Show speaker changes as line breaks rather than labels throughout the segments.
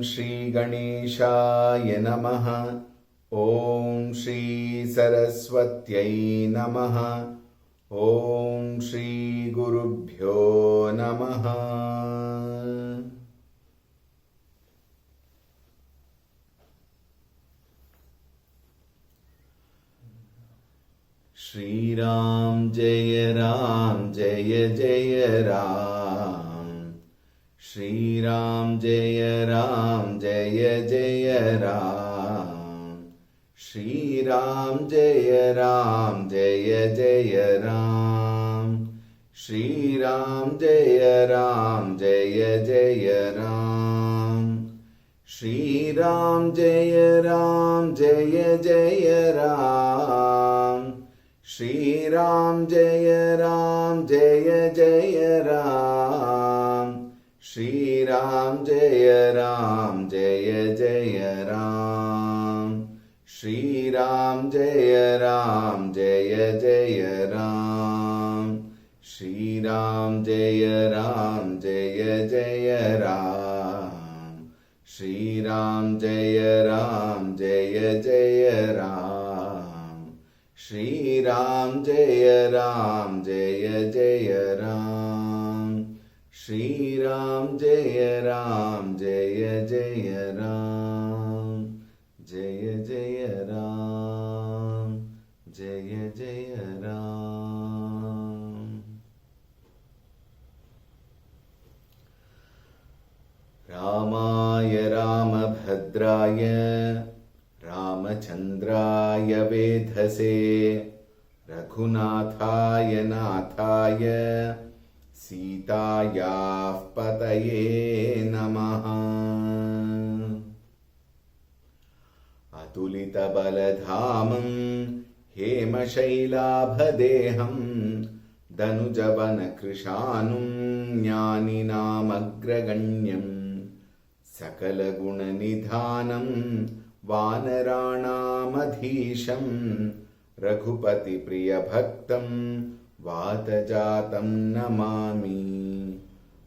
श्री गणेशाय नमः। ॐ श्री सरस्वत्यै नमः। ॐ श्री गुरुभ्यो नमः। श्री राम जय जय राम। श्री राम जय जय राम। श्री राम जय जय राम। श्री राम जय जय राम। श्री राम जय जय राम। श्री राम जय जय राम। श्री राम जय जय राम। श्री राम जय जय राम। श्री राम जय जय राम। श्री राम जय जय राम। श्री राम जय जय राम। श्री राम जय जय राम। जय जय राम। जय जय राम। रामाय रामभद्राय रामचन्द्राय वेधसे रघुनाथाय नाथाय सीतायाः पतये नमः। अतुलितबलधामं हेमशैलाभदेहं दनुजवनकृशानुं ज्ञानिनामग्रगण्यं सकलगुणनिधानं वानराणामधीशं रघुपतिप्रियभक्तं वातजातं नमामि।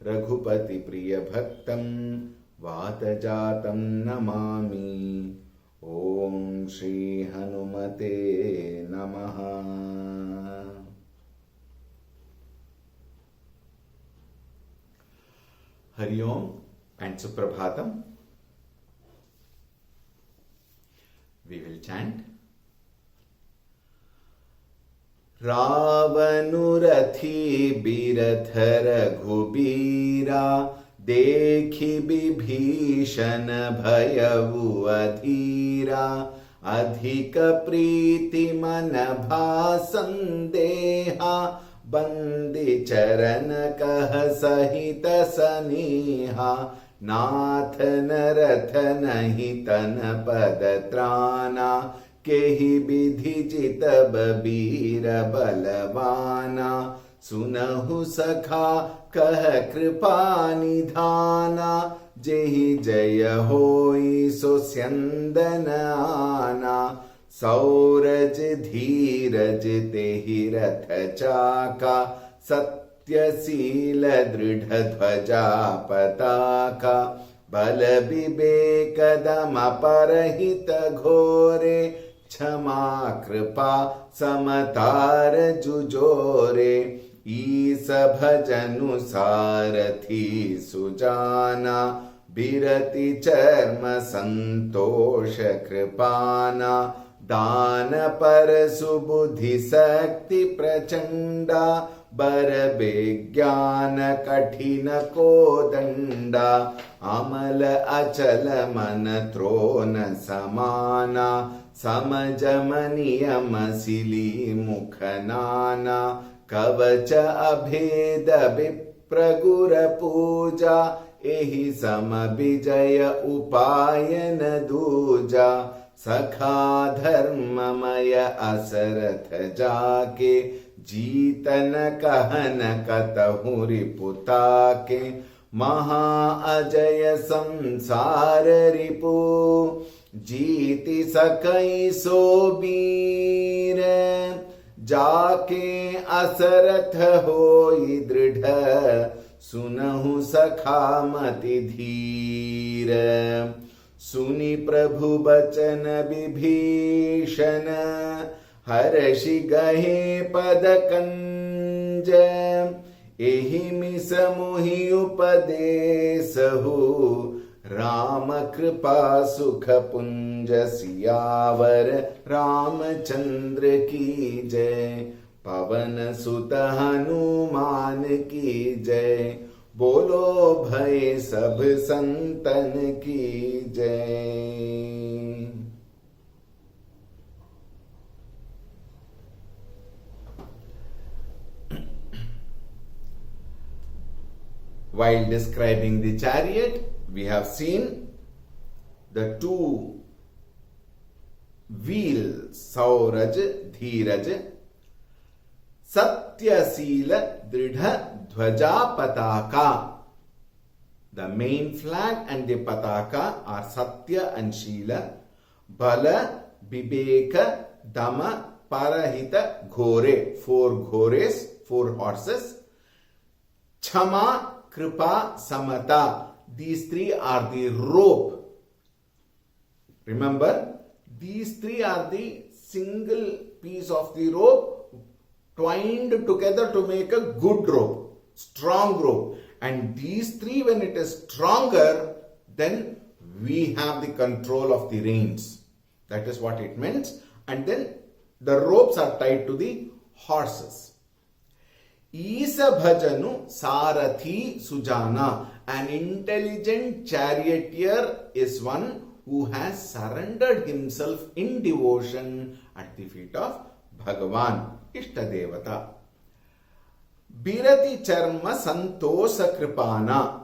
रघुपतिप्रियभक्तं वातजातं नमामि। ॐ श्री हनुमते नमः। हरि ओम and सुप्रभातम। We will chant. रावनुरथी बिरथ रघुबीरा देखि विभीषण भयउ अधीरा। अधिक प्रीति मन भा संदेहा बंदी चरण कह सहित सनेहा। नाथ नरथ नहीं तन पद त्राना केहि विधि जितब वीर बलवाना। सुनहु सखा कह कृपा निधाना जेहि जय होई सो स्यंदन आना। सौरज धीरज तेहि रथ चाका सत्यशील दृढ़ ध्वजा पताका। बल विवेक दम परहित घोरे क्षमा कृपा समतार जुजोरे। ईस भजनु सारथी सुजाना बिरति चर्म संतोष कृपाना। दान पर सुबुद्धि शक्ति प्रचंडा बर विज्ञान कठिन को दंडा। अमल अचल मन त्रोन समाना समजम नियम सिली मुख नाना। कवच अभेद विप्र गुर पूजा एहि सम विजय उपायन दूजा। सखा धर्ममय असरथ जाके जीतन कहन कतहु रिपुता के। महा अजय संसार रिपु जीति सकई सो वीर। जाके असरथ होई दृढ़ सुनहु सखामति धीर। सुनि प्रभु बचन विभीषण, हर्षि गहे पद कंज। एहि मिस मुहि उपदेसहु, राम कृपा सुख पुंज। सियावर रामचंद्र की जय, पवन सुत हनुमान की जय। बोलो भय सब संतन की जय। While describing the chariot, we have seen the two wheels, Sauraj, Dhiraj, Satyaseela, Dridha, Dhwaja, Pataka. The main flag and the Pataka are Satya and Sheela. Bala, Viveka, Dama, Parahita, Ghore. 4 ghores, 4 horses. Chama, Kripa, Samata. These 3 are the rope. Remember, these 3 are the single piece of the rope twined together to make a good rope, strong rope. And these 3, when it is stronger, then we have the control of the reins. That is what it means. And then the ropes are tied to the horses. Isa Bhajanu Sarathi Sujana. An intelligent charioteer is one who has surrendered himself in devotion at the feet of Bhagavan, Ishtadevata. Birati Charma Santosa Kripana.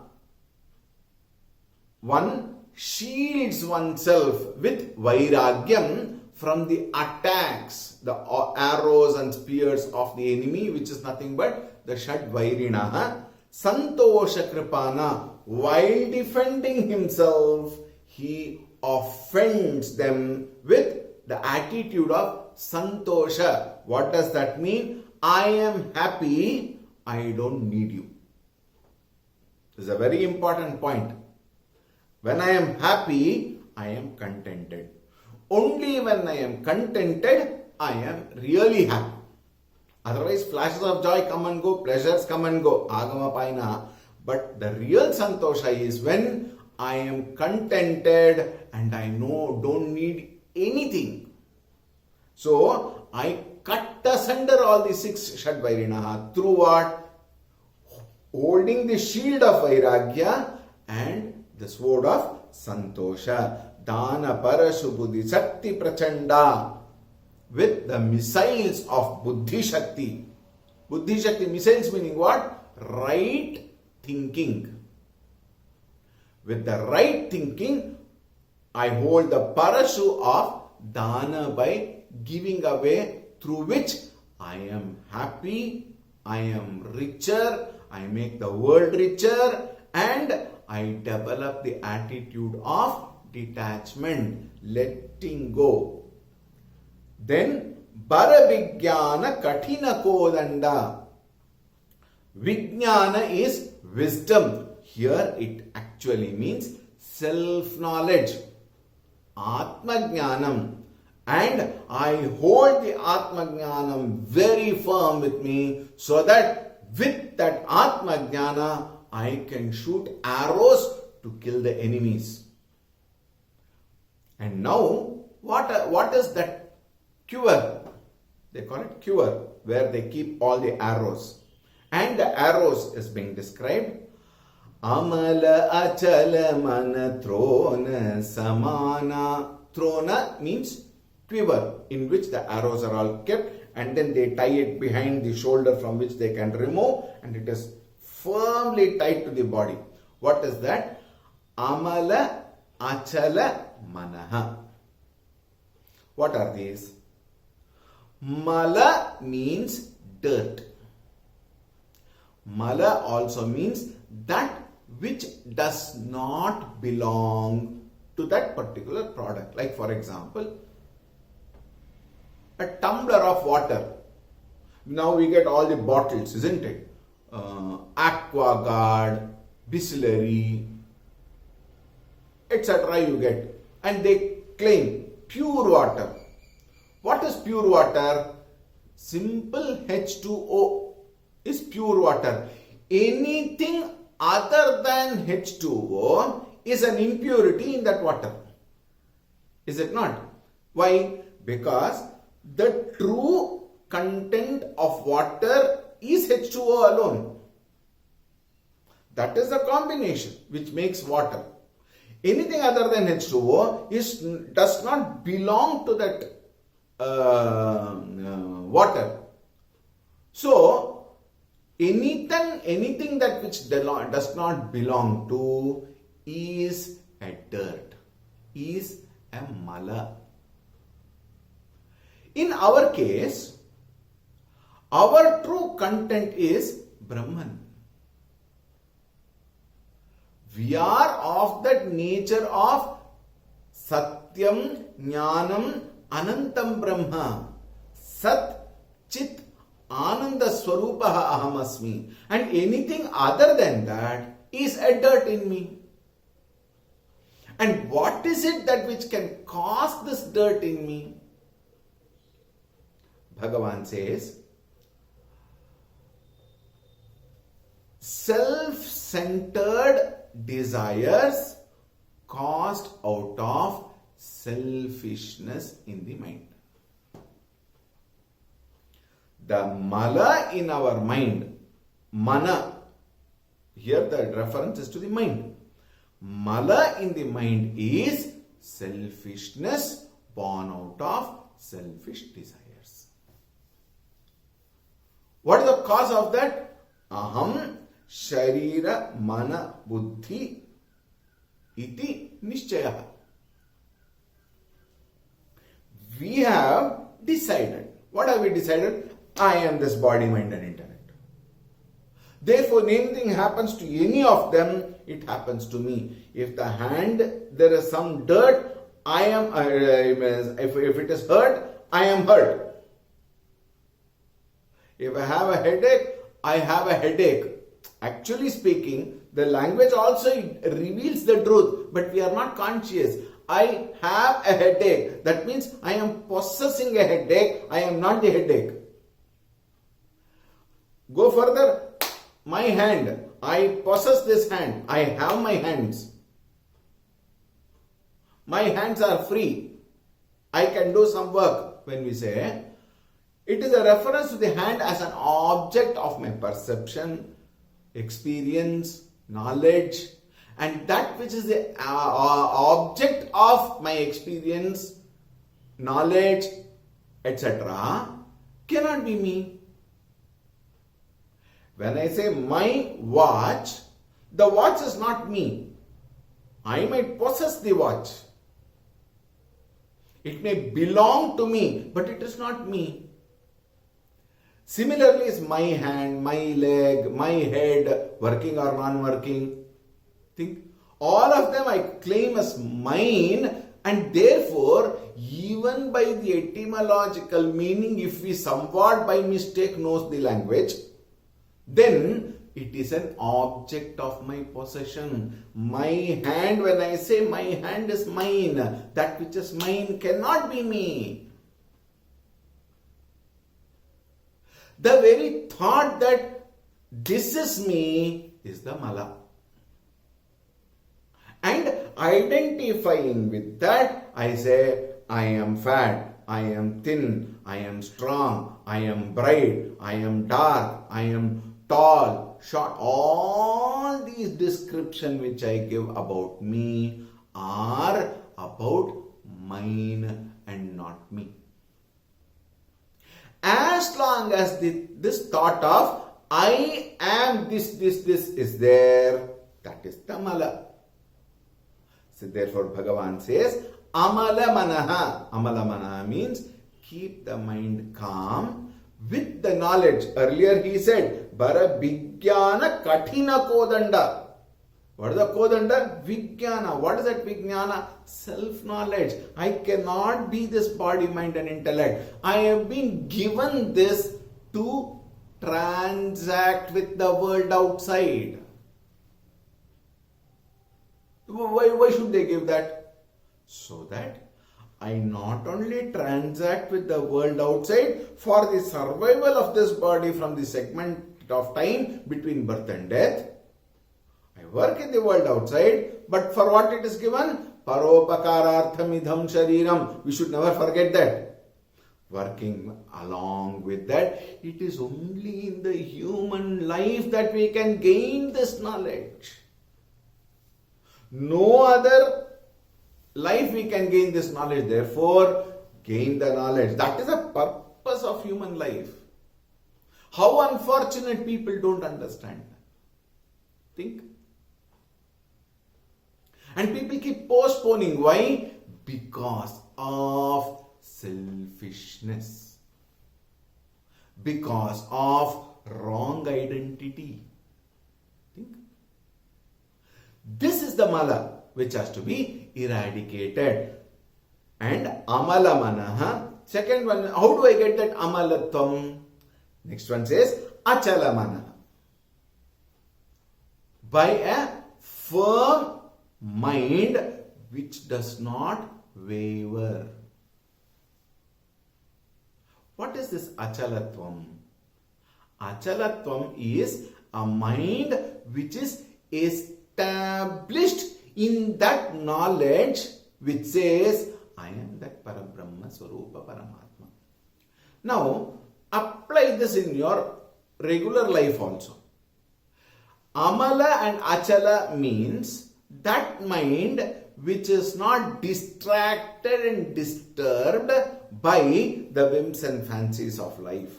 One shields oneself with Vairagyam from the attacks, the arrows and spears of the enemy, which is nothing but the Shad Vairinaha. Santosha Kripana. While defending himself, he offends them with the attitude of Santosha. What does that mean? I am happy, I don't need you. This is a very important point. When I am happy, I am contented. Only when I am contented, I am really happy. Otherwise, flashes of joy come and go, pleasures come and go. Agama paina. But the real Santosha is when I am contented and I don't need anything. So, I cut asunder all the 6 Shadvairinaha through what? Holding the shield of Vairagya and the sword of Santosha. Dana Parashu Buddhi Shakti Prachanda. With the missiles of Buddhi Shakti. Buddhi Shakti missiles meaning what? Right thinking. With the right thinking, I hold the parashu of dana by giving away, through which I am happy, I am richer, I make the world richer, and I develop the attitude of detachment, letting go. Then, Baravigyana Kathina Kodanda. Vijnana is wisdom. Here it actually means self-knowledge. Atmajnanam. And I hold the Atmajnanam very firm with me, so that with that Atmajnana I can shoot arrows to kill the enemies. And now, what is that quiver? They call it quiver, where they keep all the arrows. And the arrows is being described. Amala achala mana trona samana. Trona means quiver, in which the arrows are all kept, and then they tie it behind the shoulder from which they can remove, and it is firmly tied to the body. What is that? Amala achala manaha. What are these? Mala means dirt. Mala also means that which does not belong to that particular product. Like for example, a tumbler of water. Now we get all the bottles, isn't it? Aqua Guard, Bisleri, etc. you get. And they claim pure water. What is pure water? Simple H2O is pure water. Anything other than H2O is an impurity in that water. Is it not? Why? Because the true content of water is H2O alone. That is the combination which makes water. Anything other than H2O does not belong to that water. So, anything that which does not belong to is a dirt, is a mala. In our case, our true content is Brahman. We are of that nature of Satyam, Jnanam, Anantam Brahma. Sat, Chit, Ananda Swarupaha Ahamasmi. And anything other than that is a dirt in me. And what is it that which can cause this dirt in me? Bhagavan says, self-centered desires caused out of selfishness in the mind. The mala in our mind, mana, here the reference is to the mind. Mala in the mind is selfishness born out of selfish desires. What is the cause of that? Aham Sharira Mana Buddhi Iti Nishchaya. We have decided. What have we decided? I am this body, mind and intellect. Therefore, anything happens to any of them, it happens to me. If the hand, there is some dirt, I am, if it is hurt, I am hurt. If I have a headache, I have a headache. Actually speaking, the language also reveals the truth, but we are not conscious. I have a headache. That means I am possessing a headache. I am not the headache. Go further. My hand. I possess this hand. I have my hands. My hands are free. I can do some work. When we say, it is a reference to the hand as an object of my perception, experience, knowledge, and that which is the object of my experience, knowledge, etc. cannot be me. When I say my watch, the watch is not me. I might possess the watch. It may belong to me, but it is not me. Similarly is my hand, my leg, my head, working or non-working. Think, all of them I claim as mine, and therefore, even by the etymological meaning, if we somewhat by mistake knows the language, then it is an object of my possession. My hand, when I say my hand is mine, that which is mine cannot be me. The very thought that this is me is the mala. And identifying with that, I say, I am fat, I am thin, I am strong, I am bright, I am dark, I am tall, short. All these descriptions which I give about me are about mine and not me. As long as this thought of I am this is there, that is the mala. So therefore Bhagavan says, Amala Manaha. Amala Manaha means keep the mind calm with the knowledge. Earlier he said, Bara Vijnana Kathina Kodanda. What is the Kodanda? Vijnana. What is that Vijnana? Self-knowledge. I cannot be this body, mind and intellect. I have been given this to transact with the world outside. Why should they give that? So that I not only transact with the world outside for the survival of this body from the segment of time between birth and death. I work in the world outside, but for what it is given? Paropakarartham idham shariram. We should never forget that. Working along with that, it is only in the human life that we can gain this knowledge. No other life we can gain this knowledge. Therefore, gain the knowledge. That is the purpose of human life. How unfortunate people don't understand. Think. And people keep postponing. Why? Because of selfishness. Because of wrong identity. Think. This is the mala which has to be eradicated. And amala manaha. Second one, how do I get that amalatvam? Next one says achala manaha. By a firm mind which does not waver. What is this achalatvam? Achalatvam is a mind which is established in that knowledge which says, I am that Parabrahma Swarupa Paramatma. Now, apply this in your regular life also. Amala and Achala means that mind which is not distracted and disturbed by the whims and fancies of life.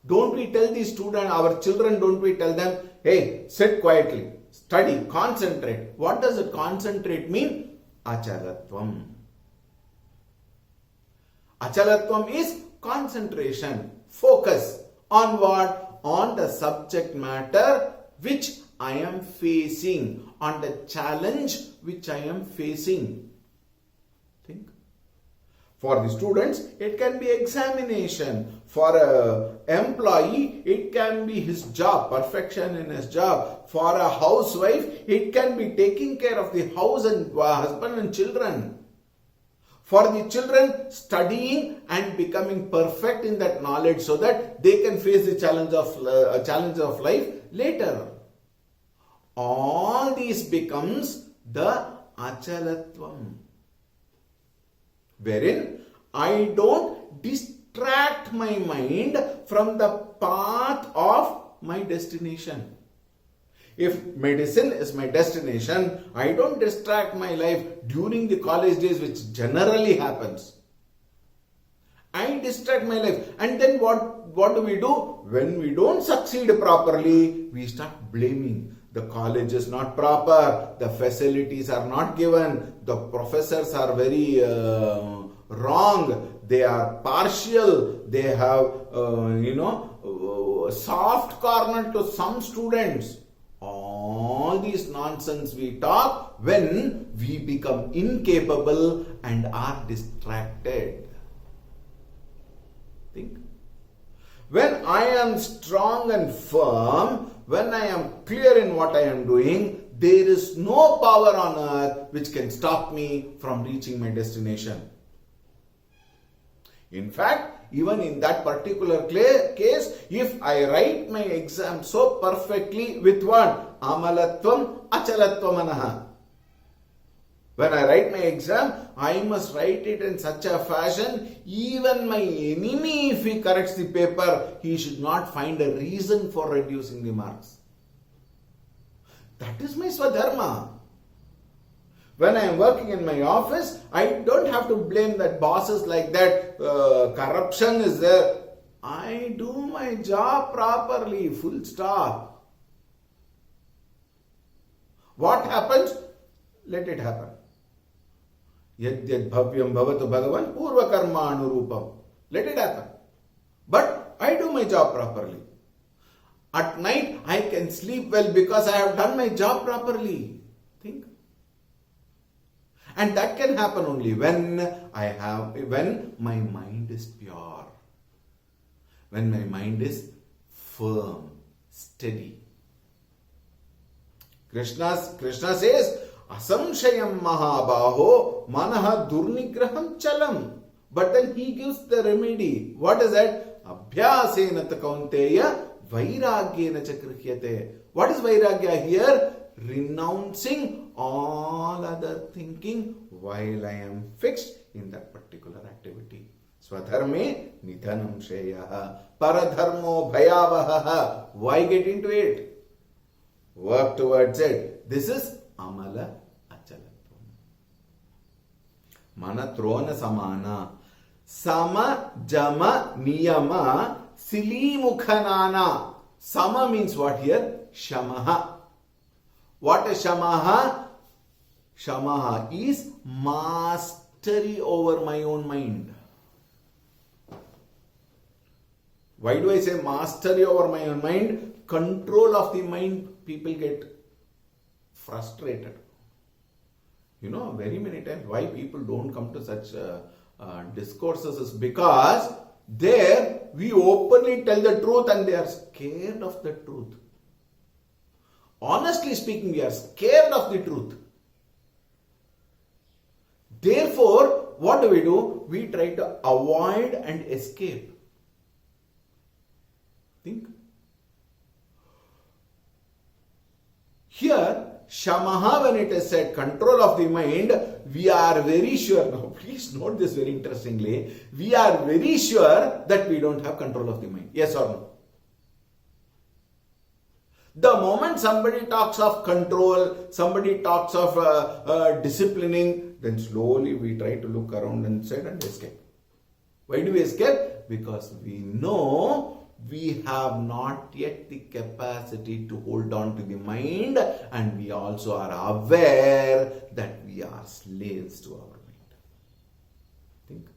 Don't we tell the student, our children, don't we tell them, hey, sit quietly, study, concentrate. What does it concentrate mean? Achalatvam. Achalatvam is concentration, focus on what? On the subject matter which I am facing, on the challenge which I am facing. Think. For the students, it can be examination. For an employee, it can be his job, perfection in his job. For a housewife, it can be taking care of the house and husband and children. For the children, studying and becoming perfect in that knowledge so that they can face the challenge of life later. All these becomes the achalatvam, wherein I don't distract my mind from the path of my destination. If medicine is my destination, I don't distract my life during the college days, which generally happens. I distract my life. And then what do we do? When we don't succeed properly, we start blaming. The college is not proper, the facilities are not given, the professors are very wrong, they are partial, they have, soft corner to some students. All these nonsense we talk when we become incapable and are distracted. Think. When I am strong and firm, when I am clear in what I am doing, there is no power on earth which can stop me from reaching my destination. In fact, even in that particular case, if I write my exam so perfectly with what? Amalatvam, achalatvam anaha. When I write my exam, I must write it in such a fashion, even my enemy, if he corrects the paper, he should not find a reason for reducing the marks. That is my swadharma. When I am working in my office, I don't have to blame that bosses like that, corruption is there. I do my job properly, full stop. What happens? Let it happen. Yad yad bhavyam bhavatu bhagavan purva karma anurupam. Let it happen. But I do my job properly. At night, I can sleep well because I have done my job properly. Think. And that can happen only when my mind is pure. When my mind is firm, steady. Krishna says, Asamshayam Mahabaho Manaha Durnigraham Chalam. But then he gives the remedy. What is that? Abhyasena Kaunteya Vairagyena Chakrihyate. What is Vairagya here? Renouncing all other thinking while I am fixed in that particular activity. Swadharme nidhanam shreyaha paradharmo bhayavaha. Why get into it? Work towards it. This is amala achalatvam. Manatrona samana. Sama jama niyama silimukhanana. Sama means what here? Shamaha. What is Shamaha? Shamaha is mastery over my own mind. Why do I say mastery over my own mind? Control of the mind, people get frustrated. Very many times why people don't come to such discourses is because there we openly tell the truth and they are scared of the truth. Honestly speaking, we are scared of the truth. Therefore, what do? We try to avoid and escape. Think. Here, Shamaha, when it is said control of the mind, we are very sure. Now, please note this very interestingly. We are very sure that we don't have control of the mind. Yes or no? The moment somebody talks of control, somebody talks of disciplining, then slowly we try to look around and say and escape. Why do we escape? Because we know we have not yet the capacity to hold on to the mind, and we also are aware that we are slaves to our mind. Think.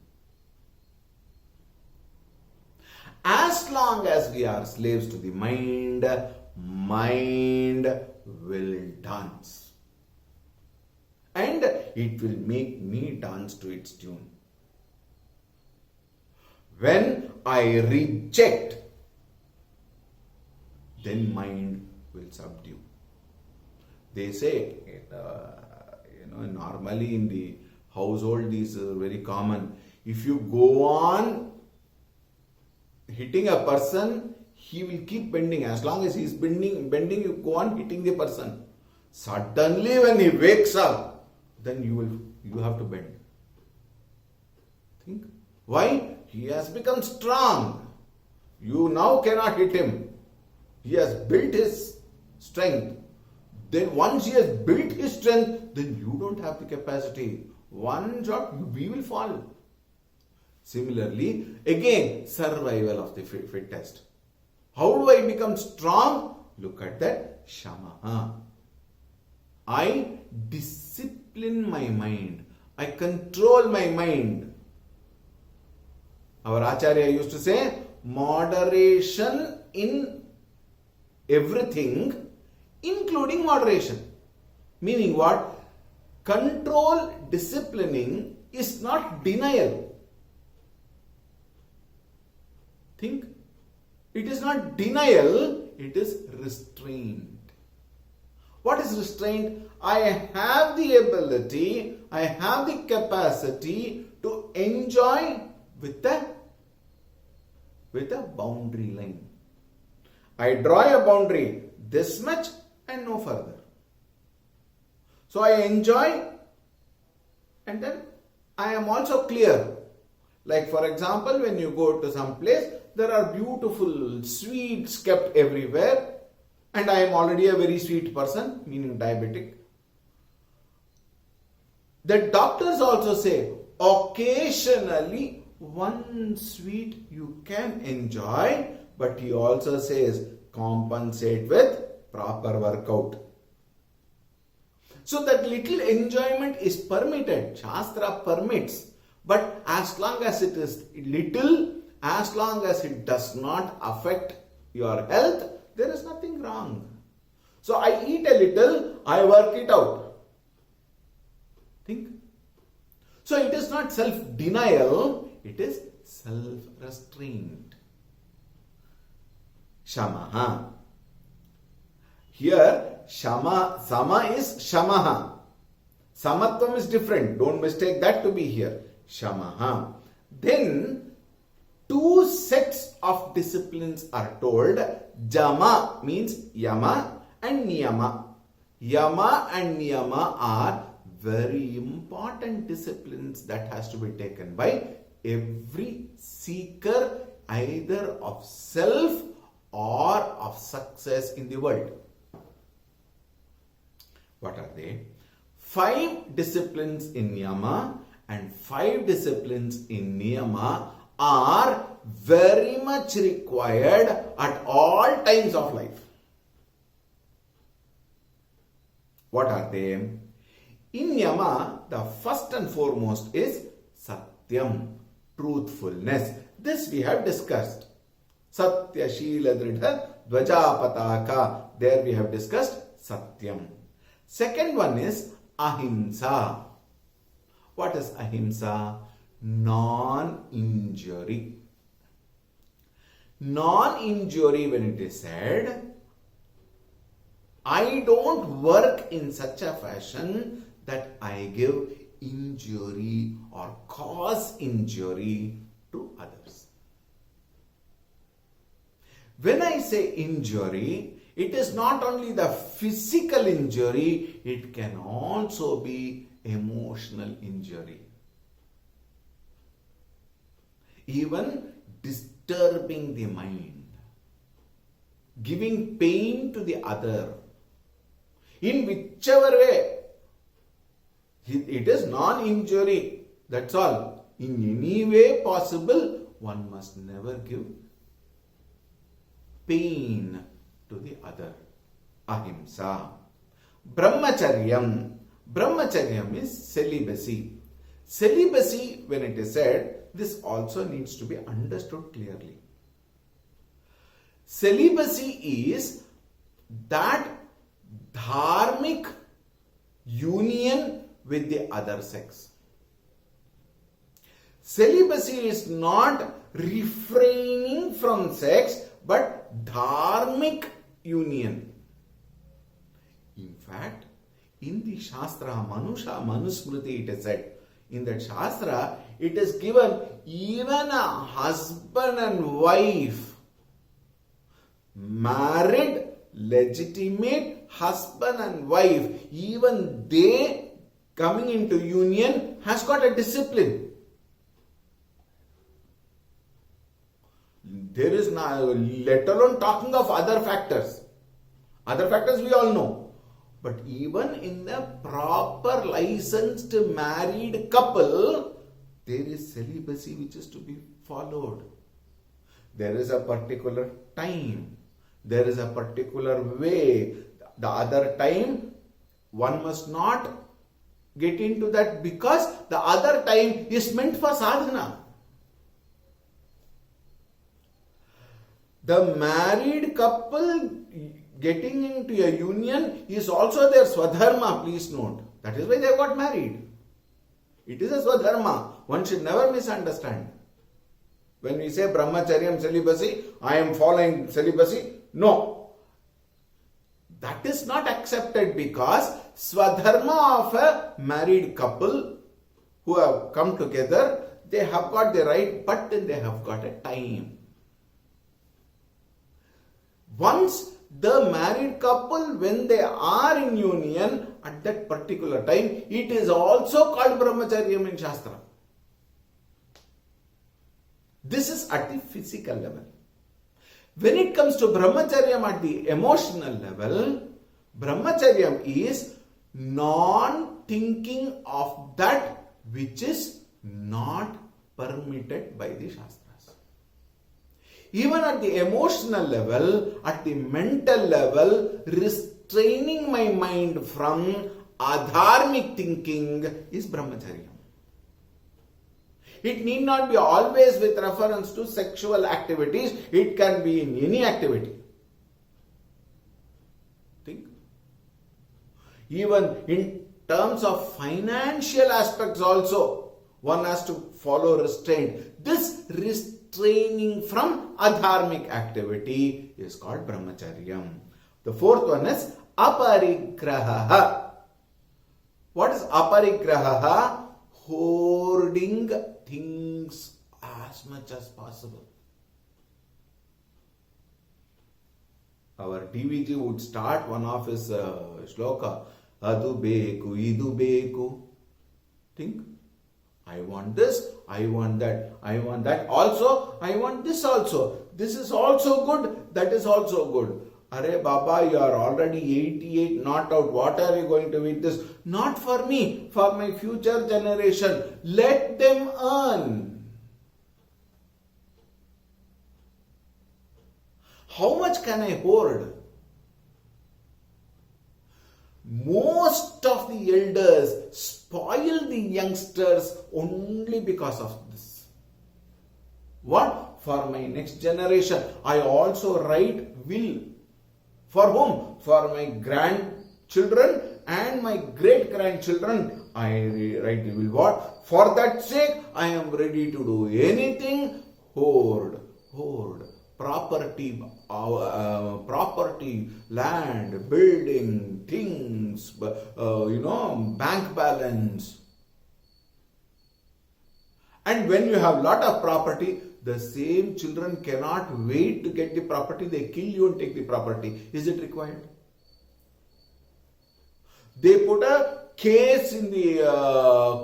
As long as we are slaves to the mind will dance. And it will make me dance to its tune. When I reject, then mind will subdue. They say, normally in the household, this is very common. If you go on hitting a person, he will keep bending. As long as he is bending, you go on hitting the person. Suddenly when he wakes up, then you have to bend. Think. Why? He has become strong. You now cannot hit him. He has built his strength. Then once he has built his strength, then you don't have the capacity. One shot, we will fall. Similarly, again, survival of the fittest. How do I become strong? Look at that Shamaha. I discipline my mind. I control my mind. Our Acharya used to say, moderation in everything, including moderation. Meaning what? Control, disciplining is not denial. Think. It is not denial, it is restraint. What is restraint? I have the ability, I have the capacity to enjoy with a boundary line. I draw a boundary this much and no further. So I enjoy and then I am also clear. Like for example, when you go to some place, there are beautiful sweets kept everywhere, and I am already a very sweet person, meaning diabetic. The doctors also say, occasionally one sweet you can enjoy, but he also says, compensate with proper workout. So that little enjoyment is permitted. Shastra permits. But as long as it is little, as long as it does not affect your health, there is nothing wrong. So I eat a little, I work it out. Think. So it is not self-denial, it is self-restraint. Shamaha. Here, sama is shamaha. Samatvam is different. Don't mistake that to be here. Shamaha. Then, two sets of disciplines are told. Jama means yama and niyama. Yama and niyama are very important disciplines that has to be taken by every seeker either of self or of success in the world. What are they? 5 disciplines in Niyama and 5 disciplines in Niyama are very much required at all times of life. What are they? In Niyama, the first and foremost is Satyam, truthfulness. This we have discussed. Satya Shila Dridha Dvajapataka. There we have discussed Satyam. Second one is Ahimsa. What is Ahimsa? Non-injury. Non-injury, when it is said, I don't work in such a fashion that I give injury or cause injury to others. When I say injury, it is not only the physical injury, it can also be emotional injury. Even disturbing the mind, giving pain to the other, in whichever way, it is non-injury. That's all. In any way possible, one must never give pain to the other. Ahimsa. Brahmacharyam. Brahmacharyam is celibacy. Celibacy, when it is said, this also needs to be understood clearly. Celibacy is that dharmic union with the other sex. Celibacy is not refraining from sex, but dharmic union. In fact, in the Shastra, Manusmriti, it is said, in that Shastra, it is given even a husband and wife, married, legitimate husband and wife, even they coming into union has got a discipline. There is no, let alone talking of other factors. Other factors we all know. But even in a proper licensed married couple, there is celibacy which is to be followed. There is a particular time. There is a particular way. The other time, one must not get into that because the other time is meant for sadhana. The married couple getting into a union is also their swadharma, please note. That is why they got married. It is a swadharma. One should never misunderstand. When we say brahmacharyam, celibacy, I am following celibacy. No. That is not accepted because swadharma of a married couple who have come together, they have got the right, but then they have got a time. Once the married couple, when they are in union at that particular time, it is also called brahmacharyam in Shastra. This is at the physical level. When it comes to brahmacharyam at the emotional level, brahmacharyam is non-thinking of that which is not permitted by the Shastras. Even at the emotional level, at the mental level, restraining my mind from adharmic thinking is brahmacharyam. It need not be always with reference to sexual activities. It can be in any activity. Think. Even in terms of financial aspects also, one has to follow restraint. This restraint restraining from adharmic activity is called brahmacharyam. The fourth one is aparigraha. What is aparigraha? Hoarding things as much as possible. Our DVG would start one of his shloka, Adu beku, idu beku. Think, I want this, I want that, I want that also, I want this also. This is also good, that is also good. Arey Baba, you are already 88 not out. What are you going to do with this? Not for me, for my future generation. Let them earn. How much can I hoard? Most of the elders spoil the youngsters only because of this. What? For my next generation, I also write will. For whom? For my grandchildren and my great-grandchildren. I write the will. What? For that sake, I am ready to do anything. Hoard. Property, land, building, things, bank balance. And when you have lot of property, the same children cannot wait to get the property. They kill you and take the property. Is it required? They put a case in the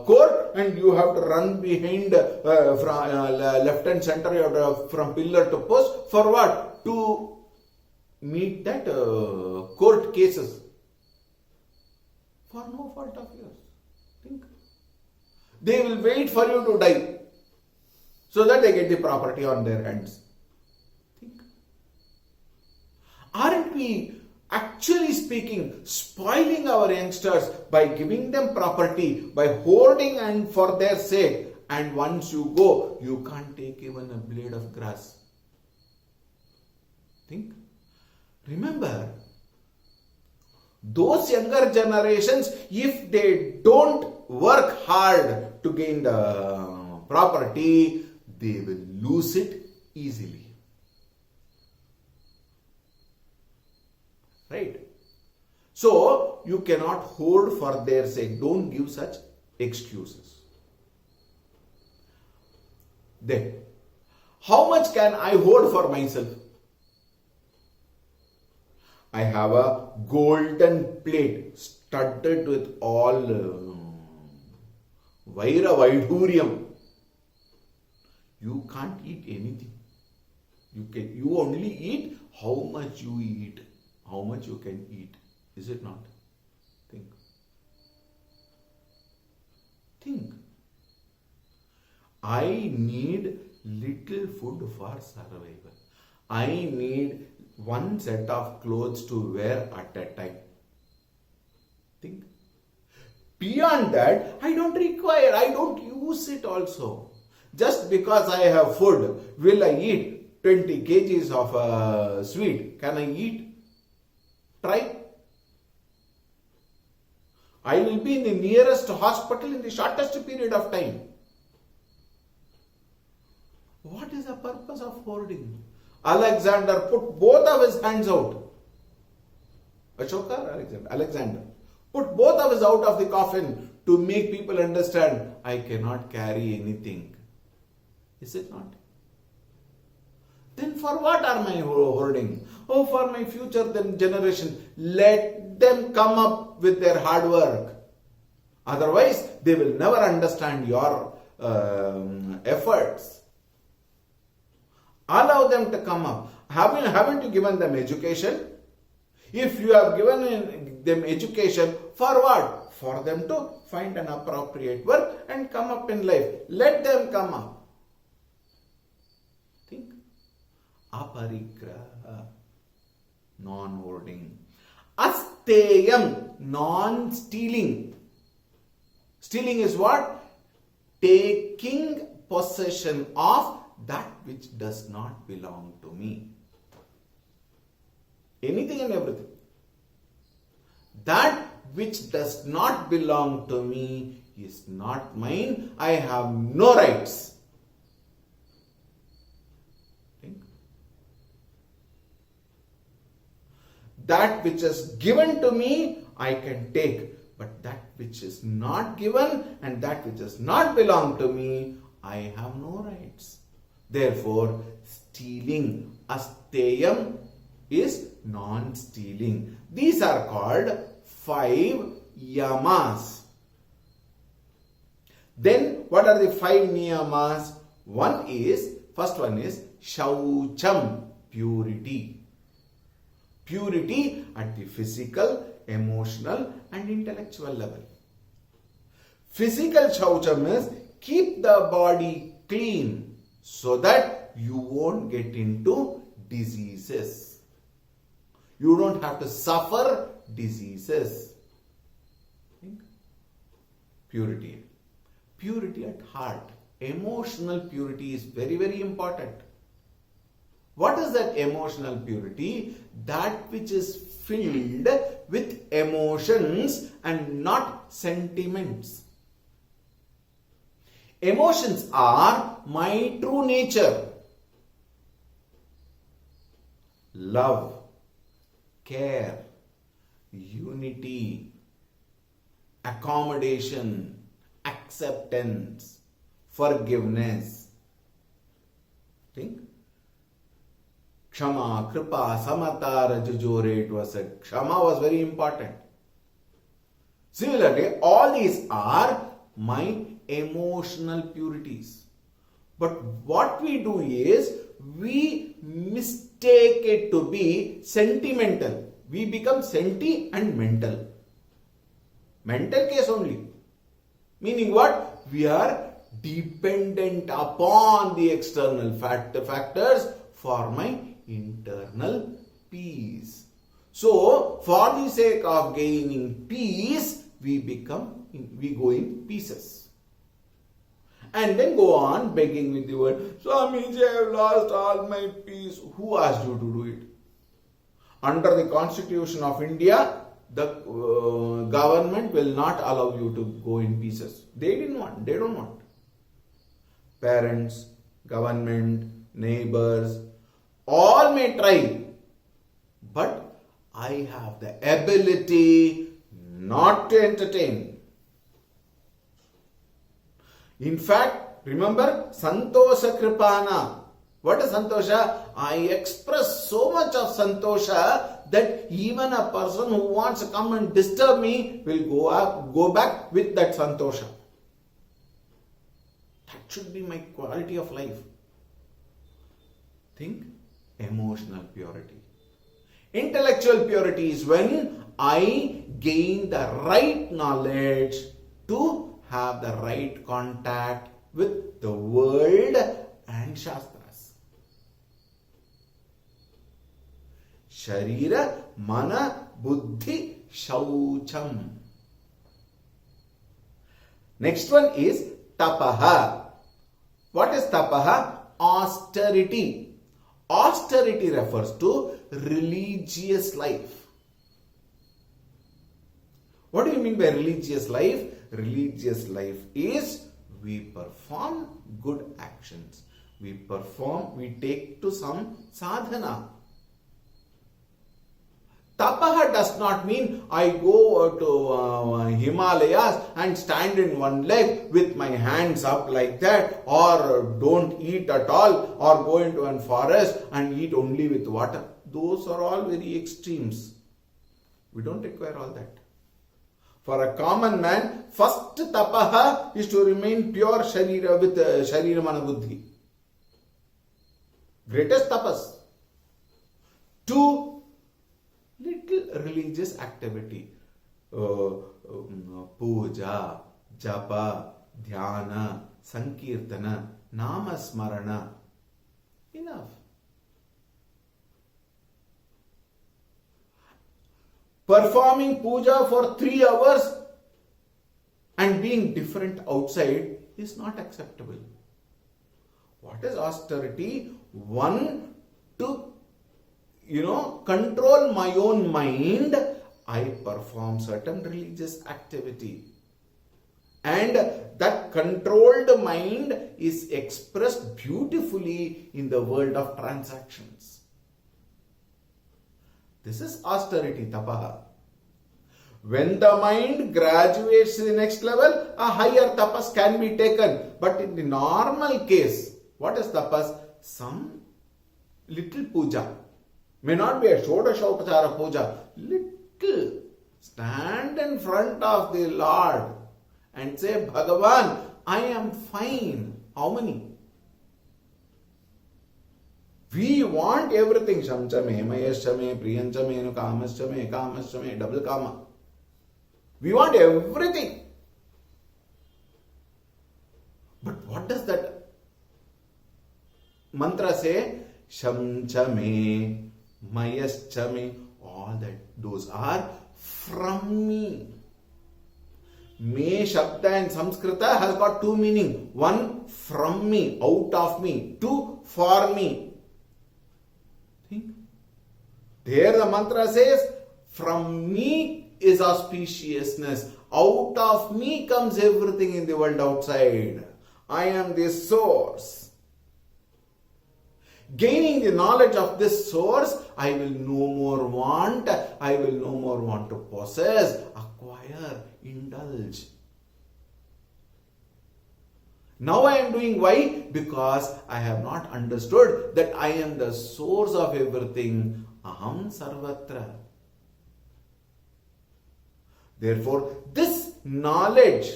court and you have to run behind from left and center, you have to, from pillar to post. For what? To meet that court cases. For no fault of yours. Think. They will wait for you to die so that they get the property on their hands. Think. Aren't we, actually speaking, spoiling our youngsters by giving them property, by hoarding and for their sake? And once you go, you can't take even a blade of grass. Think. Remember, those younger generations, if they don't work hard to gain the property, they will lose it easily. Right? So, you cannot hoard for their sake. Don't give such excuses. Then, how much can I hoard for myself? I have a golden plate studded with all Vaira Vaidurium. You can't eat anything. You only eat how much you eat, how much you can eat. Is it not? Think. I need little food for survival. I need one set of clothes to wear at a time. Think. Beyond that, I don't use it also. Just because I have food, will I eat 20 kgs of sweet? Can I eat? Try. I will be in the nearest hospital in the shortest period of time. What is the purpose of hoarding? Alexander put both of his hands out. Ashoka or Alexander put both of his out of the coffin to make people understand, I cannot carry anything. Is it not? Then for what are my hoarding? Oh, for my future generation. Let them come up with their hard work. Otherwise, they will never understand your efforts. Allow them to come up. Haven't you given them education? If you have given them education, for what? For them to find an appropriate work and come up in life. Let them come up. Think. Aparigraha. Non-hoarding. Asteyam. Non-stealing. Stealing is what? Taking possession of that which does not belong to me. Anything and everything. That which does not belong to me is not mine. I have no rights. that which is given to me, I can take. But that which is not given and that which does not belong to me, I have no rights. Therefore, stealing, asteyam, is non-stealing. These are called 5 yamas. Then, what are the 5 niyamas? First one is shaucham, purity. Purity at the physical, emotional and intellectual level. Physical shaucham is keep the body clean so that you won't get into diseases. You don't have to suffer diseases. Think. Purity. Purity at heart. Emotional purity is very, very important. What is that emotional purity? That which is filled with emotions and not sentiments. Emotions are my true nature. Love, care, unity, accommodation, acceptance, forgiveness. Think. Kshama, Kripa, Samata, Rajujore, it was said. Kshama was very important. Similarly, all these are my emotional purities. But what we do is, we mistake it to be sentimental. We become senti and mental. Mental case only. Meaning what? We are dependent upon the external factors for my internal peace. So, for the sake of gaining peace, we go in pieces. And then go on begging with the word, Swamiji, I have lost all my peace. Who asked you to do it? Under the Constitution of India, the government will not allow you to go in pieces. They don't want. Parents, government, neighbors, all may try. But I have the ability not to entertain. In fact, remember Santosha Kripana. What is Santosha? I express so much of Santosha that even a person who wants to come and disturb me will go back with that Santosha. That should be my quality of life. Think emotional purity. Intellectual purity is when I gain the right knowledge to have the right contact with the world and Shastras. Sharira, Mana, Buddhi, Shaucham. Next one is Tapaha. What is Tapaha? Austerity. Austerity refers to religious life. What do you mean by religious life? Religious life is we perform good actions. We take to some sadhana. Tapaha does not mean I go to Himalayas and stand in one leg with my hands up like that, or don't eat at all, or go into a forest and eat only with water. Those are all very extremes. We don't require all that. For a common man, first tapaha is to remain pure sharira with sharira mana buddhi. Greatest tapas. 2, little religious activity. Puja, japa, dhyana, sankirtana, namasmarana. Enough. Performing puja for 3 hours and being different outside is not acceptable. What is austerity? One, to control my own mind, I perform certain religious activity. And that controlled mind is expressed beautifully in the world of transactions. This is austerity, tapaha. When the mind graduates to the next level, a higher tapas can be taken. But in the normal case, what is tapas? Some little puja. May not be a Shodashopachara puja. Little. Stand in front of the Lord and say, Bhagavan, I am fine. How many? We want everything. Shamchame, Mayashame, Priyanchame, Kamaschame, double Kama. We want everything. But what does that mantra say? Shamchame, Mayaschame, all that. Those are from me. Me Shabda in Sanskrita has got two meaning. One, from me, out of me. Two, for me. Think. There the mantra says, from me is auspiciousness. Out of me comes everything in the world outside. I am the source. Gaining the knowledge of this source, I will no more want to possess, acquire, indulge. Now I am doing why? Because I have not understood that I am the source of everything. Aham sarvatra. Therefore, this knowledge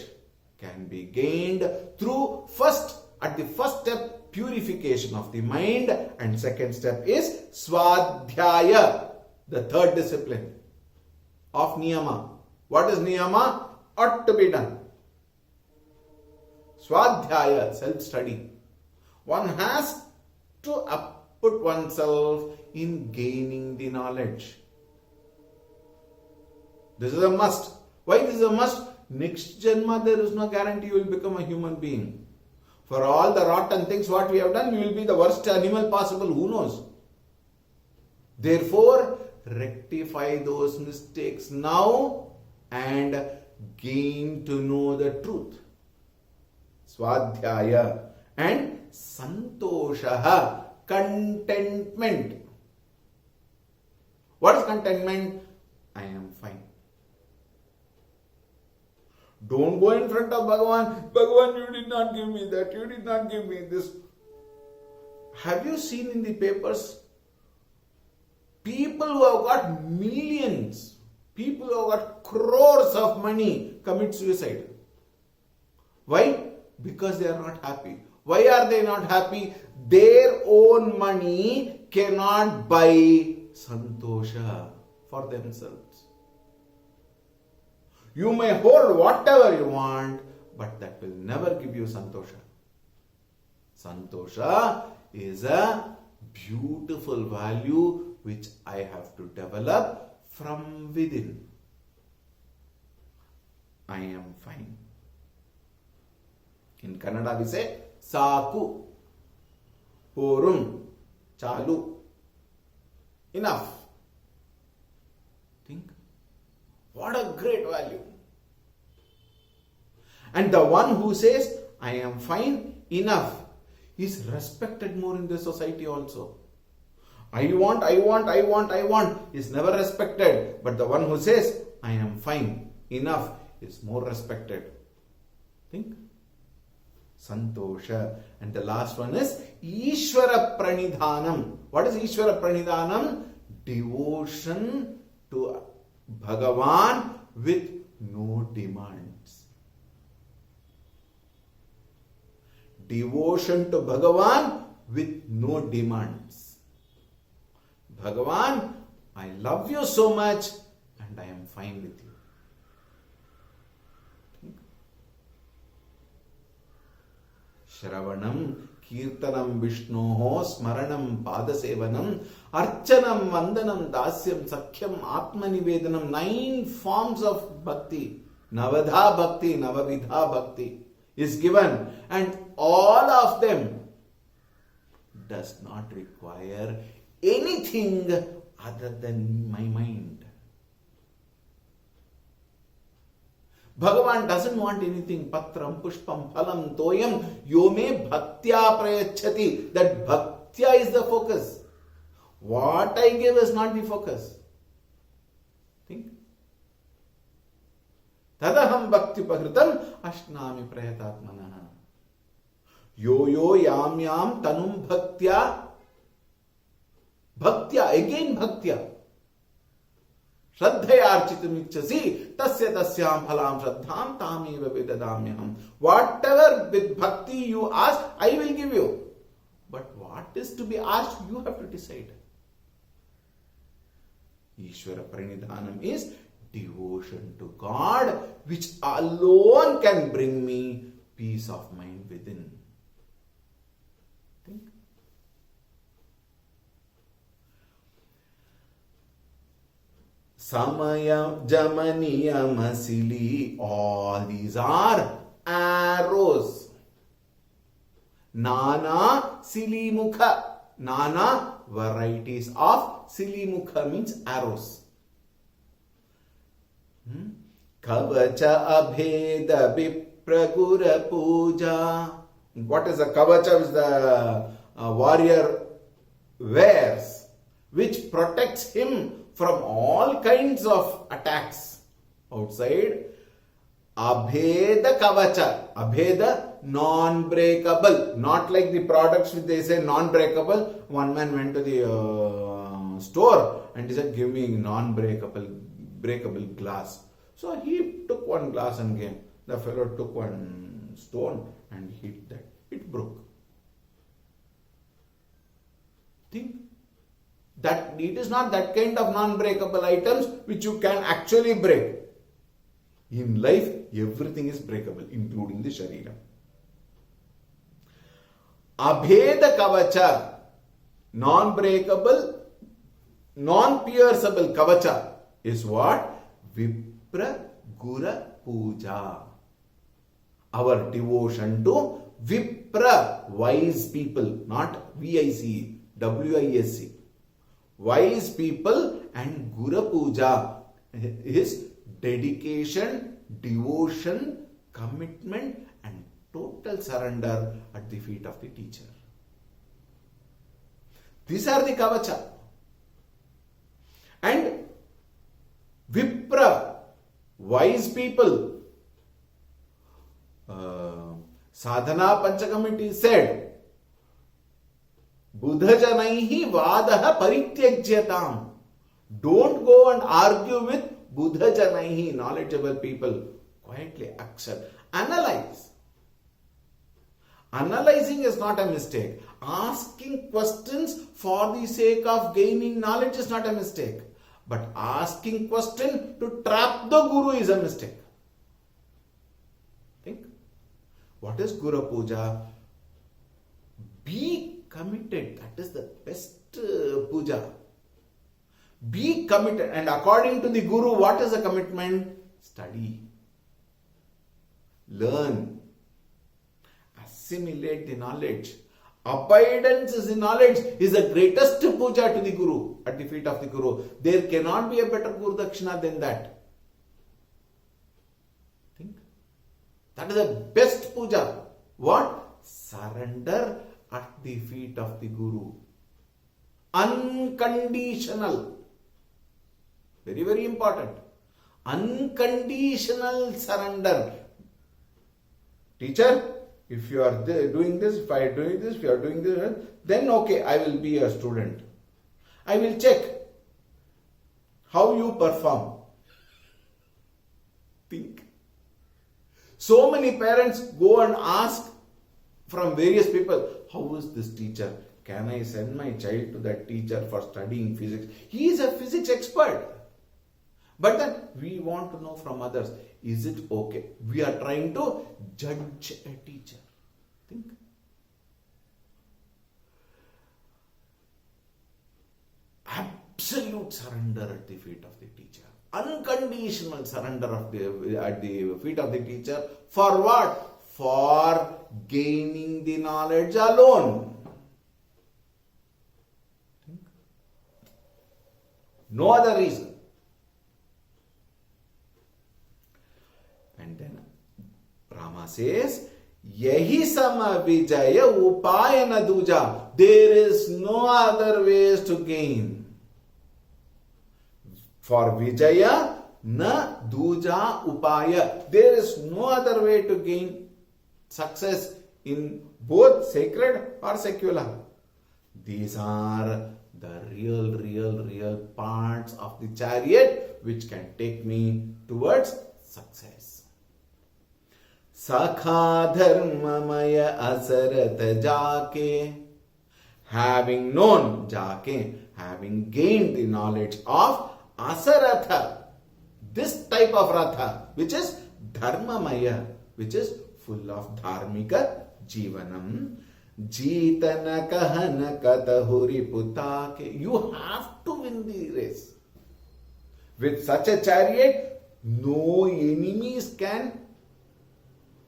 can be gained through at the first step, purification of the mind, and second step is swadhyaya, the third discipline of niyama. What is niyama? Ought to be done. Swadhyaya, self-study. One has to put oneself in gaining the knowledge. This is a must. Why this is a must? Next Janma there is no guarantee you will become a human being. For all the rotten things what we have done, we will be the worst animal possible. Who knows? Therefore, rectify those mistakes now and gain to know the truth. Swadhyaya and santoshaha, contentment. What is contentment? I am fine. Don't go in front of Bhagavan. Bhagavan, you did not give me that. You did not give me this. Have you seen in the papers people who have got millions, people who have got crores of money commit suicide? Why? Because they are not happy. Why are they not happy? Their own money cannot buy santosha for themselves. You may hold whatever you want, but that will never give you santosha. Santosha is a beautiful value which I have to develop from within. I am fine. In Kannada we say, Saku, Porum, Chalu. Enough. Think. What a great value. And the one who says, I am fine, enough, is respected more in the society also. I want is never respected. But the one who says, I am fine, enough, is more respected. Think. Santosha. And the last one is Ishvara Pranidhanam. What is Ishvara Pranidhanam? Devotion to Bhagavan with no demands. Devotion to Bhagavan with no demands. Bhagavan, I love you so much and I am fine with you. Shravanam, Kirtanam Vishnoho, Smaranam Padasevanam, Archanam Vandanam Dasyam Sakhyam Atmanivedanam. 9 forms of bhakti, Navadha Bhakti, Navavidha Bhakti is given, and all of them does not require anything other than my mind. Bhagavan doesn't want anything. Patram, pushpam, phalam, toyam, yome bhaktya prayachati. That bhaktya is the focus. What I give is not the focus. Think. Tadaham bhakti pahritam ashnami prayatatmanah. Yo yo yam yam tanum bhaktya. Bhaktya, again bhaktya. Shraddhayarchitum ichchasi tasya tasyam phalam shraddham tameva vidadamyaham. Whatever with bhakti you ask, I will give you. But what is to be asked, you have to decide. Ishvara Pranidhanam is devotion to God, which alone can bring me peace of mind within. Think. Samaya, Jamaniyam, Asili, all these are arrows. Nana Silimukha. Nana varieties of Silimukha means arrows. Kavacha Abheda Vipragura Puja. What is a kavacha? Is the warrior wears, which protects him from all kinds of attacks outside. Abheda kavacha. Abheda, non-breakable. Not like the products which they say non-breakable. One man went to the store and he said, give me breakable glass. So he took one glass and gave. The fellow took one stone and hit that. It broke. Think. That it is not that kind of non-breakable items which you can actually break. In life, everything is breakable, including the sharira. Abheda kavacha, non-breakable, non-pierceable kavacha is what? Vipra Gura Puja. Our devotion to Vipra, wise people, not V-I-C-E, W-I-S-C. Wise people, and Gura Puja is dedication, devotion, commitment and total surrender at the feet of the teacher. These are the kavacha. And Vipra, wise people. Sadhana Panchakam, it is said, Buddha janaihi vadaha parityajyatam. Don't go and argue with Buddha janaihi, knowledgeable people. Quietly accept. Analyze. Analyzing is not a mistake. Asking questions for the sake of gaining knowledge is not a mistake. But asking question to trap the guru is a mistake. Think. What is Guru Puja? Be committed. That is the best puja. Be committed. And according to the Guru, what is a commitment? Study. Learn. Assimilate the knowledge. Abidance in knowledge is the greatest puja to the Guru, at the feet of the Guru. There cannot be a better Guru Dakshina than that. Think. That is the best puja. What? Surrender at the feet of the Guru. Unconditional. Very, very important. Unconditional surrender. Teacher, if you are doing this, if I am doing this, if you are doing this, then okay, I will be a student. I will check how you perform. Think. So many parents go and ask from various people, how is this teacher? Can I send my child to that teacher for studying physics? He is a physics expert. But then we want to know from others, is it okay? We are trying to judge a teacher. Think. Absolute surrender at the feet of the teacher. Unconditional surrender at the feet of the teacher. For what? For gaining the knowledge alone. Think. No other reason. And then Rama says, Yahi sama vijaya upayana duja. There is no other ways to gain. For Vijaya na duja upaya. There is no other way to gain success in both sacred or secular. These are the real parts of the chariot which can take me towards success. Sakha dharmamaya asarata jake. Having known jake, having gained the knowledge of Asaratha, this type of Ratha, which is Dharmamaya, which is full of Dharmika Jivanam. Jitana kahana katahuri putake. You have to win the race. With such a chariot, no enemies can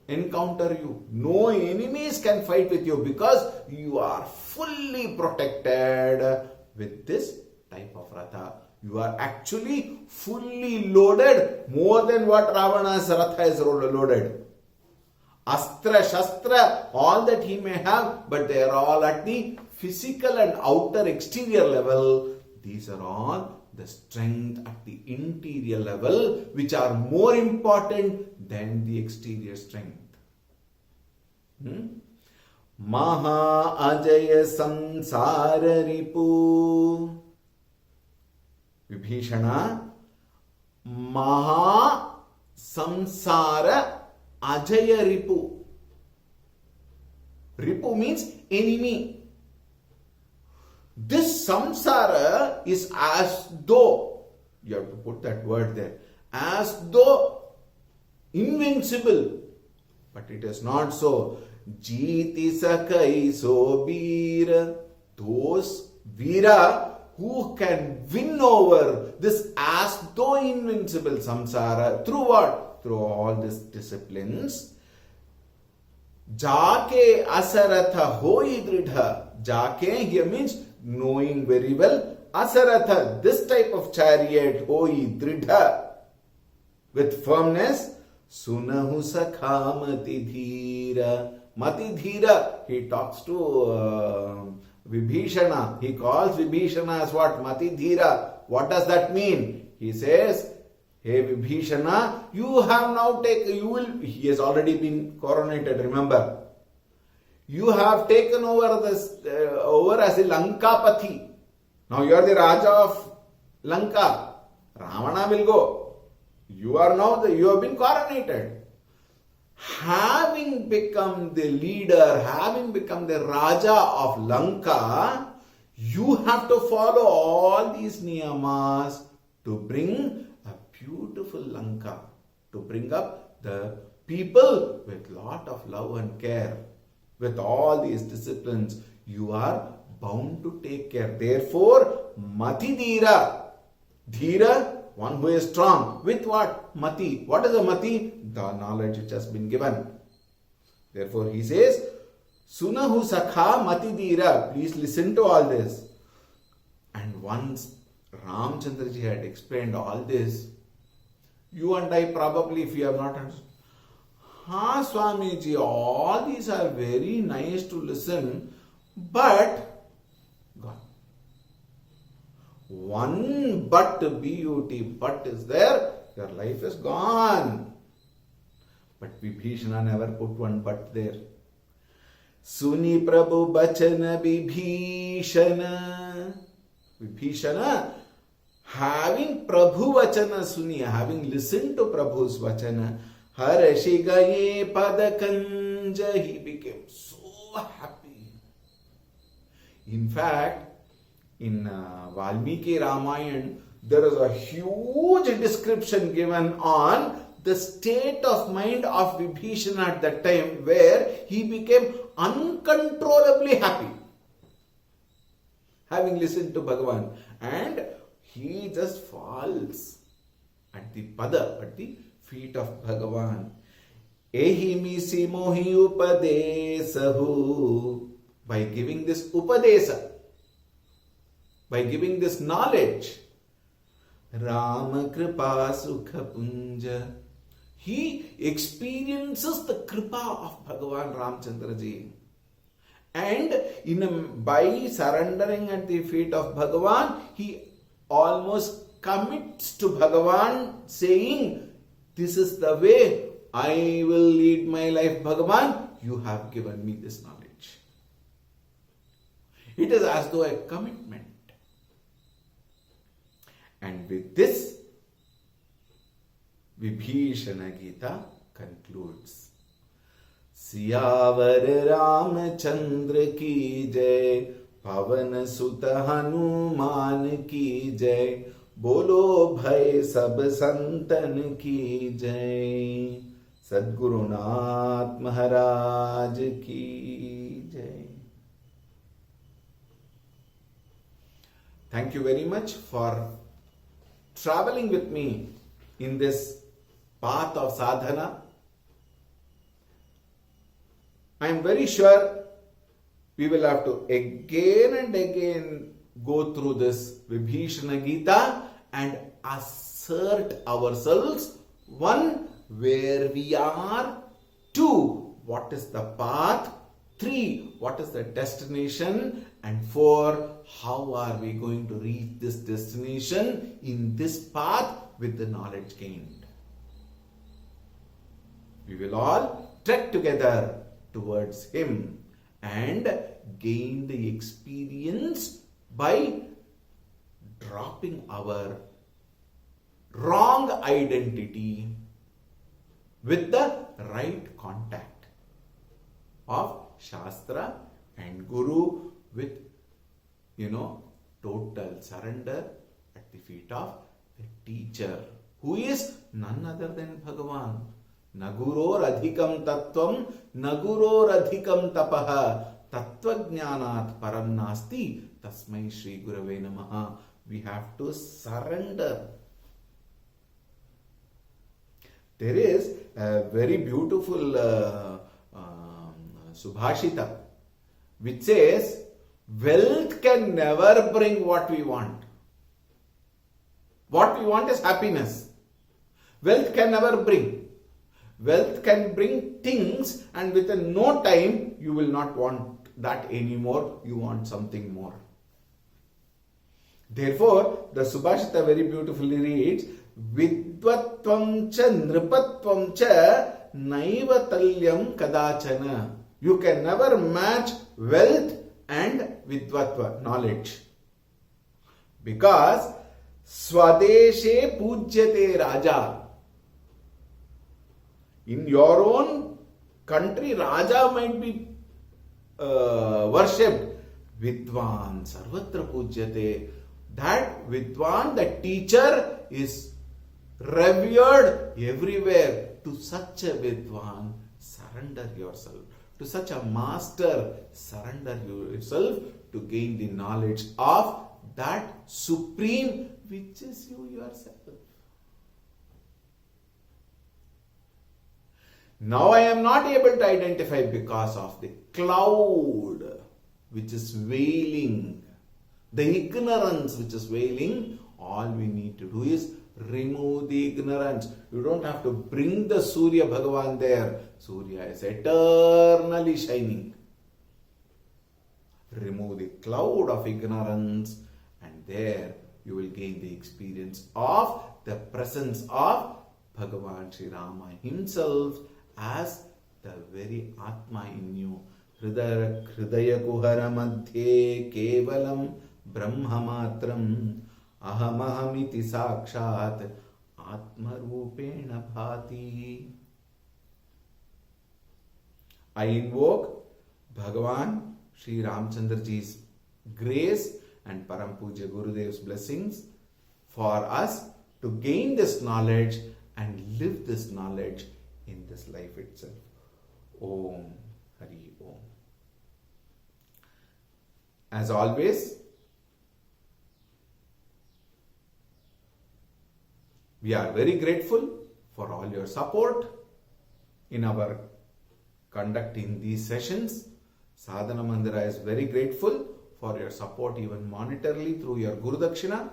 encounter you. No enemies can fight with you because you are fully protected with this type of Ratha. You are actually fully loaded more than what Ravana's Ratha is loaded. Astra, Shastra, all that he may have, but they are all at the physical and outer exterior level. These are all the strength at the interior level, which are more important than the exterior strength. Maha Ajaya Samsara Ripu. Vibhishana, Maha Samsara Ajaya Ripu. Ripu means enemy. This samsara is as though, you have to put that word there, as though invincible. But it is not so. Jiti sakai so veera. Those veera who can win over this as though invincible samsara. Through what? Through all these disciplines. Jake asaratha hoi dridha. Jake here means knowing very well. Asaratha, this type of chariot, hoi dridha, with firmness. Sunahu sakha mati dhira. Mati dhira, he talks to Vibhishana. He calls Vibhishana as what? Mati dhira. What does that mean? He says, hey Vibhishana, you have now taken, he has already been coronated, remember. You have taken over this, over as a Lankapati. Now you are the Raja of Lanka. Ravana will go. You are now, you have been coronated. Having become the leader, having become the Raja of Lanka, you have to follow all these niyamas to bring a beautiful Lanka, to bring up the people with lot of love and care. With all these disciplines, you are bound to take care. Therefore, Mati Dhira. Dhira, one who is strong. With what? Mati. What is a Mati? The knowledge which has been given. Therefore, he says, Sunahu Sakha Mati Dhira. Please listen to all this. And once Ramchandraji had explained all this, you and I probably, if you have not understood, Swamiji, all these are very nice to listen, but gone. One but beauty, but is there, your life is gone. But Vibhishana never put one but there. Suni Prabhu Bachana Vibhishana. Vibhishana, having Prabhu Vachana Suni, having listened to Prabhu's Vachana, Harashigaye Padakanja, he became so happy. In fact, in Valmiki Ramayana, there is a huge description given on the state of mind of Vibhishana at that time, where he became uncontrollably happy, having listened to Bhagavan, and he just falls at the pada, at the feet of Bhagavan. Ehimi simohi upadesahu. By giving this upadesa, by giving this knowledge, Rama kripa sukha punja, he experiences the kripa of Bhagavan Ramchandraji. And by surrendering at the feet of Bhagavan, he almost commits to Bhagavan saying, this is the way I will lead my life, Bhagavan, you have given me this knowledge. It is as though a commitment. And with this, Vibhishana Gita concludes. Siyavar Ramchandra की जय, पवन सुत हनुमान की जय, बोलो भय सब संतन की जय, सद्गुरुनाथ महाराज की जय. Thank you very much for traveling with me in this path of sadhana. I am very sure we will have to again and again go through this Vibhishana Gita and assert ourselves, one, where we are, two, what is the path, three, what is the destination, and four, how are we going to reach this destination in this path with the knowledge gained. We will all trek together towards Him and gain the experience by dropping our wrong identity with the right contact of Shastra and Guru with, total surrender at the feet of the teacher, who is none other than Bhagavan. Naguror adhikam tattvam, naguror adhikam tapaha, tattvajnanat param nasti, tasmai Shri Gurave Namaha. We have to surrender. There is a very beautiful Subhashita which says, wealth can never bring what we want. What we want is happiness. Wealth can never bring. Wealth can bring things, and within no time you will not want that anymore. You want something more. Therefore, the Subhashita very beautifully reads, Vidvatvam cha nripatvam cha naiva talyam kadachana. You can never match wealth and vidvatva, knowledge. Because Swadeshe pujyate raja. In your own country, Raja might be worshipped. Vidwan sarvatra pujyate. That Vidwan, the teacher, is revered everywhere. To such a Vidwan, surrender yourself. To such a master, surrender yourself to gain the knowledge of that supreme which is you yourself. Now I am not able to identify because of the cloud which is veiling, the ignorance which is veiling. All we need to do is remove the ignorance. You don't have to bring the Surya Bhagavan there. Surya is eternally shining. Remove the cloud of ignorance, and there you will gain the experience of the presence of Bhagavan Sri Rama himself as the very Atma in you. Hridaya kuhara madhye kevalam brahmamatram ahamahamiti sakshat atma rupena bhati. I invoke Bhagavan Sri Ramchandra Ji's grace and Param Pujya Gurudev's blessings for us to gain this knowledge and live this knowledge in this life itself. Om Hari Om. As always, we are very grateful for all your support in our conducting these sessions. Sadhana Mandira is very grateful for your support even monetarily through your Guru Dakshina.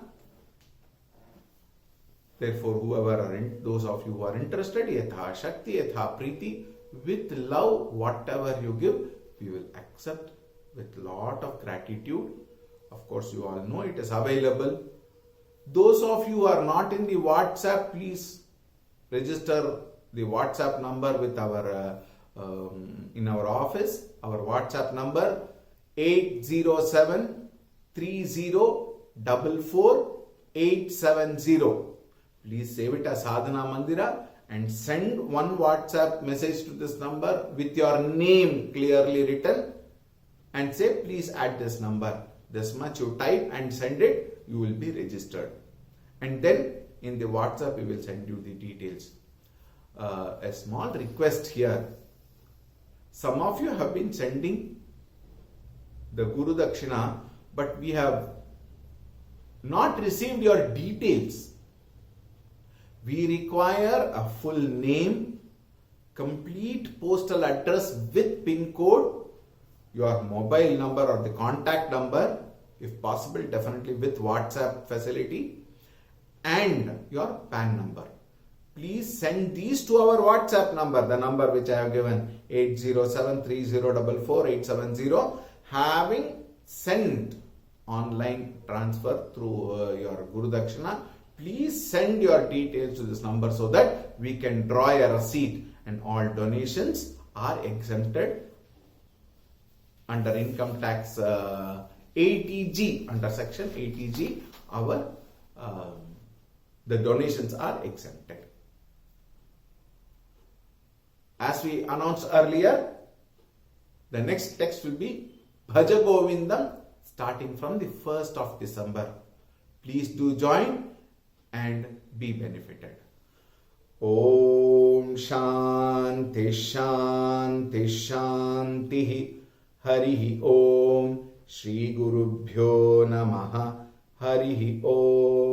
Therefore, those of you who are interested, yatha shakti, yatha priti, with love, whatever you give, we will accept with lot of gratitude. Of course, you all know it is available Those of you who are not in the WhatsApp, please register the WhatsApp number with our in our office. Our WhatsApp number 807-3044-870. Please save it as Sadhana Mandira and send one WhatsApp message to this number with your name clearly written and say, please add this number. This much you type and send it, you will be registered. And then in the WhatsApp, we will send you the details. A small request here. Some of you have been sending the Guru Dakshina, but we have not received your details. We require a full name, complete postal address with PIN code, your mobile number or the contact number, if possible, definitely with WhatsApp facility, and your PAN number. Please send these to our WhatsApp number, the number which I have given, 807-3044-870. Having sent online transfer through your Guru Dakshina, please send your details to this number so that we can draw a receipt, and all donations are exempted under income tax 80G, under section 80G. The donations are exempted. As we announced earlier, the next text will be Bhaja Govindam starting from the 1st of December. Please do join and be benefited. Om Shanti Shanti Shanti Harihi Om Shri Gurubhyo Namaha Harihi Om.